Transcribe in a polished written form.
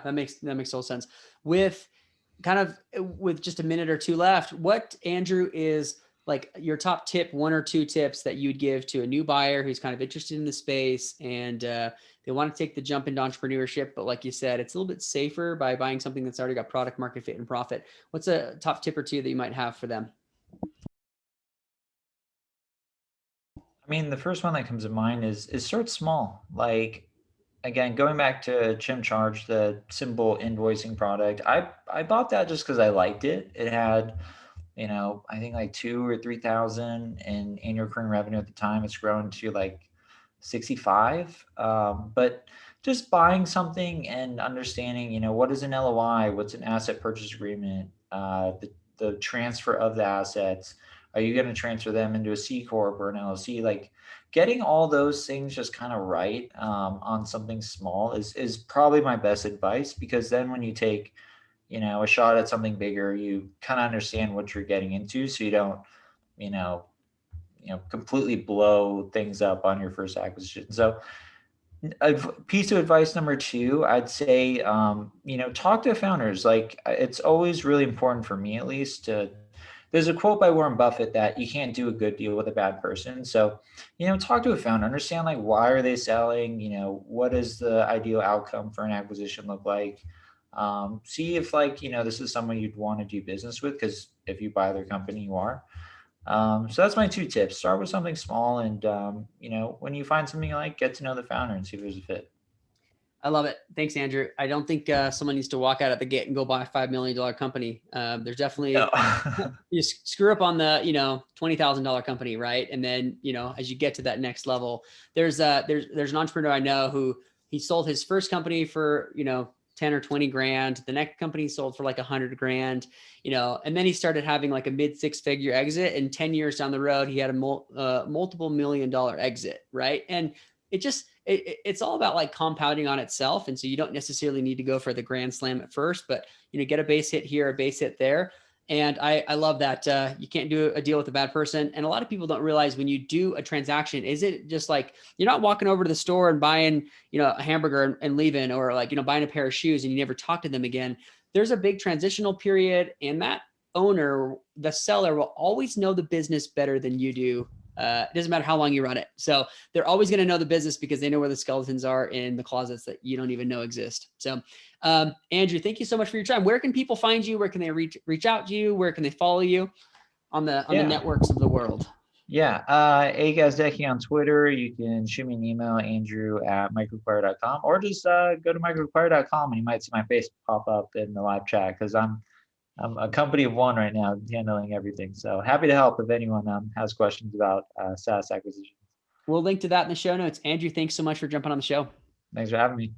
that makes total sense. With just a minute or two left, what, Andrew, is like your top tip, one or two tips that you'd give to a new buyer who's kind of interested in the space and they want to take the jump into entrepreneurship, but like you said, it's a little bit safer by buying something that's already got product market fit and profit. What's a top tip or two that you might have for them? I mean, the first one that comes to mind is start small. Like, again, going back to Chim Charge, the simple invoicing product, I bought that just because I liked it. It had, I think like 2 or 3 thousand in annual recurring revenue at the time. It's grown to like 65. But just buying something and understanding, what is an LOI, what's an asset purchase agreement, the transfer of the assets. Are you going to transfer them into a C corp or an LLC? Like, getting all those things just kind of right on something small is probably my best advice, because then when you take a shot at something bigger, you kind of understand what you're getting into, so you don't you know completely blow things up on your first acquisition. So a piece of advice number two, I'd say, talk to founders. Like, it's always really important for me, at least, to. There's a quote by Warren Buffett that you can't do a good deal with a bad person. So, talk to a founder, understand, like, why are they selling? What does the ideal outcome for an acquisition look like? See if, like, this is someone you'd want to do business with, because if you buy their company, you are. So that's my two tips. Start with something small, and when you find something you like, get to know the founder and see if there's a fit. I love it. Thanks, Andrew. I don't think someone needs to walk out at the gate and go buy a $5 million company. There's definitely, No. you screw up on the, $20,000 company, right? And then, as you get to that next level, there's an entrepreneur I know who he sold his first company for, 10 or 20 grand. The next company sold for like 100 grand, and then he started having like a mid 6-figure exit, and 10 years down the road, he had a multiple $1 million exit. Right. And it's all about like compounding on itself. And so you don't necessarily need to go for the grand slam at first, but, get a base hit here, a base hit there. And I love that you can't do a deal with a bad person. And a lot of people don't realize when you do a transaction, is it just like, you're not walking over to the store and buying, a hamburger and leaving, or like, buying a pair of shoes and you never talk to them again. There's a big transitional period, and that owner, the seller, will always know the business better than you do. It doesn't matter how long you run it. So they're always going to know the business because they know where the skeletons are in the closets that you don't even know exist. So, Andrew, thank you so much for your time. Where can people find you? Where can they reach out to you? Where can they follow you on the networks of the world? Yeah. Gazdecki on Twitter. You can shoot me an email, andrew@microacquire.com, or just go to microacquire.com and you might see my face pop up in the live chat, because I'm a company of one right now, handling everything. So happy to help if anyone has questions about SaaS acquisitions. We'll link to that in the show notes. Andrew, thanks so much for jumping on the show. Thanks for having me.